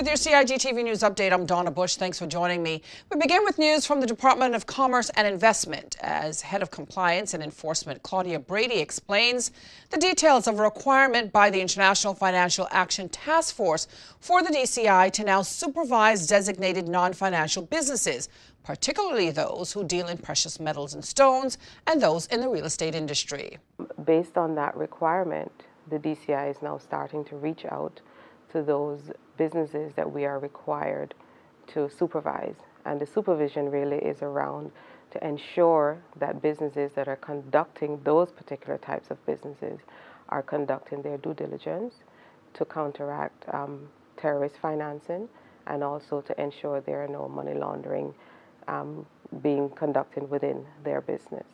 With your CIGTV News Update, I'm Donna Bush. Thanks for joining me. We begin with news from the Department of Commerce and Investment as Head of Compliance and Enforcement CLAUDIA BRADY explains the details of a requirement by the International Financial Action Task Force for the DCI to now supervise designated non-financial businesses, particularly those who deal in precious metals and stones and those in the real estate industry. Based on that requirement, the DCI is now starting to reach out to those businesses that we are required to supervise. And the supervision really is around to ensure that businesses that are conducting those particular types of businesses are conducting their due diligence to counteract terrorist financing, and also to ensure there are no money laundering being conducted within their business.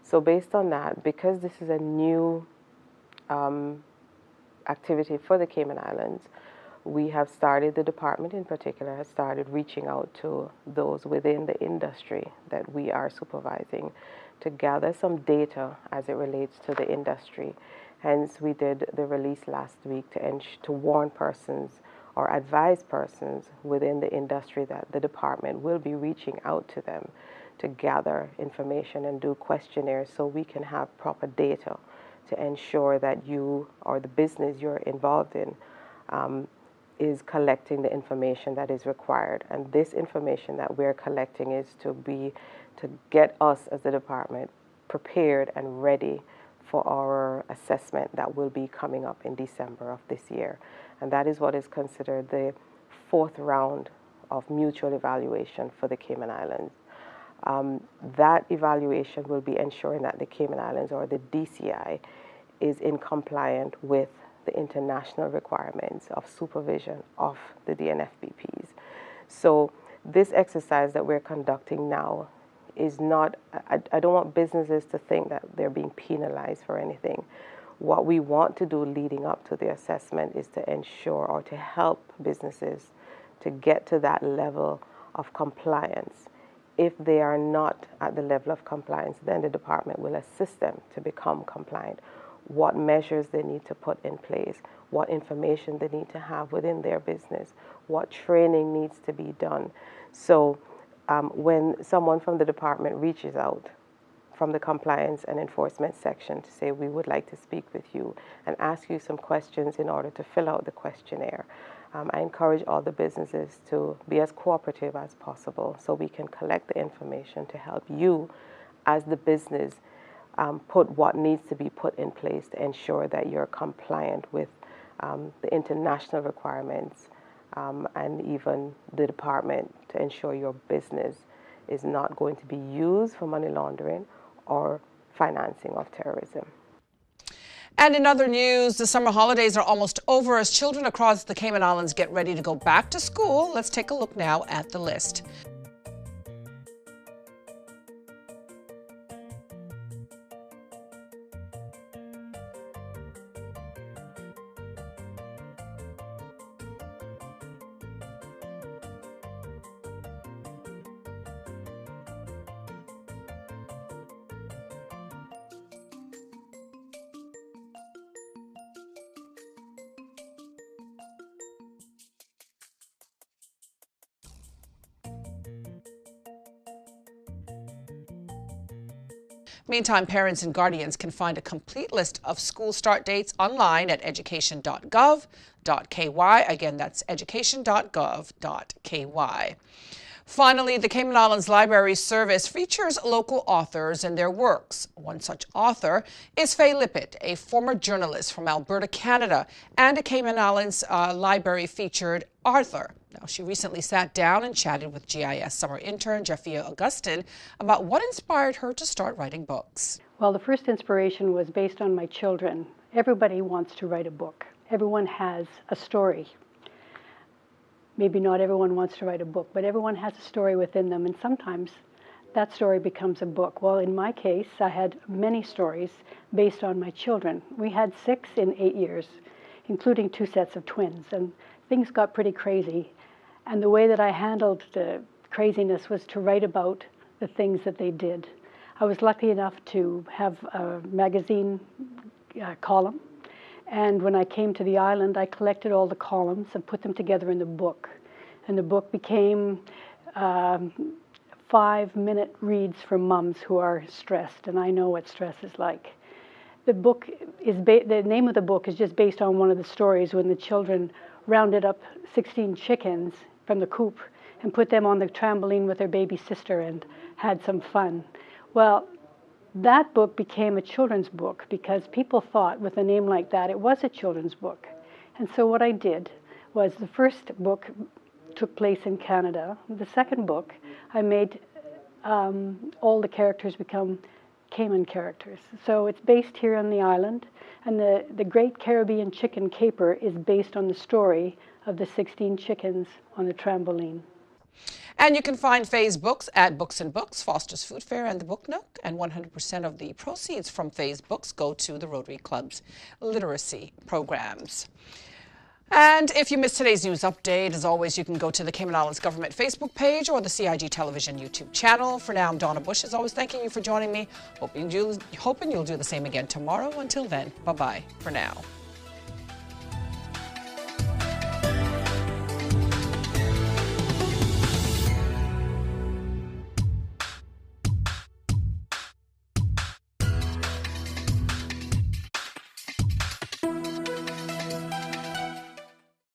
So based on that, because this is a new activity for the Cayman Islands, we have started, the department in particular has started reaching out to those within the industry that we are supervising to gather some data as it relates to the industry. Hence, we did the release last week to warn persons or advise persons within the industry that the department will be reaching out to them to gather information and do questionnaires so we can have proper data to ensure that you or the business you're involved in is collecting the information that is required. And this information that we're collecting is to get us as the department prepared and ready for our assessment that will be coming up in December of this year. And that is what is considered the fourth round of mutual evaluation for the Cayman Islands. That evaluation will be ensuring that the Cayman Islands, or the DCI, is in compliance with the international requirements of supervision of the DNFBPs. So this exercise that we're conducting now is not, I don't want businesses to think that they're being penalized for anything. What we want to do leading up to the assessment is to ensure or to help businesses to get to that level of compliance. If they are not at the level of compliance, then the department will assist them to become compliant. What measures they need to put in place, what information they need to have within their business, what training needs to be done. So when someone from the department reaches out from the compliance and enforcement section to say, we would like to speak with you and ask you some questions in order to fill out the questionnaire, I encourage all the businesses to be as cooperative as possible so we can collect the information to help you as the business put what needs to be put in place to ensure that you're compliant with the international requirements and even the department to ensure your business is not going to be used for money laundering or financing of terrorism. And in other news, the summer holidays are almost over as children across the Cayman Islands get ready to go back to school. Let's take a look now at the list. Meantime, parents and guardians can find a complete list of school start dates online at education.gov.ky. Again, that's education.gov.ky. Finally, the Cayman Islands Library Service features local authors and their works. One such author is Faye Lippitt, a former journalist from Alberta, Canada, and a Cayman Islands Library featured author. Now, she recently sat down and chatted with GIS summer intern Jeffia Augustin about what inspired her to start writing books. Well, the first inspiration was based on my children. Everybody wants to write a book. Everyone has a story. Maybe not everyone wants to write a book, but everyone has a story within them, and sometimes that story becomes a book. Well, in my case, I had many stories based on my children. We had 6 in 8 years, including 2 sets of twins, and things got pretty crazy. And the way that I handled the craziness was to write about the things that they did. I was lucky enough to have a magazine column, And when I came to the island, I collected all the columns and put them together in the book. And the book became 5-minute reads for mums who are stressed, and I know what stress is like. The book is the name of the book is just based on one of the stories when the children rounded up 16 chickens from the coop and put them on the trampoline with their baby sister and had some fun. Well, that book became a children's book because people thought with a name like that it was a children's book. And so what I did was the first book took place in Canada. The second book, I made all the characters become Cayman characters. So it's based here on the island, and the Great Caribbean Chicken Caper is based on the story of the 16 chickens on the trampoline. And you can find Faye's books at Books and Books, Foster's Food Fair, and the Book Nook. And 100% of the proceeds from Faye's books go to the Rotary Club's literacy programs. And if you missed today's news update, as always, you can go to the Cayman Islands Government Facebook page or the CIG Television YouTube channel. For now, I'm Donna Bush, as always, thanking you for joining me. Hoping you'll do the same again tomorrow. Until then, bye-bye for now.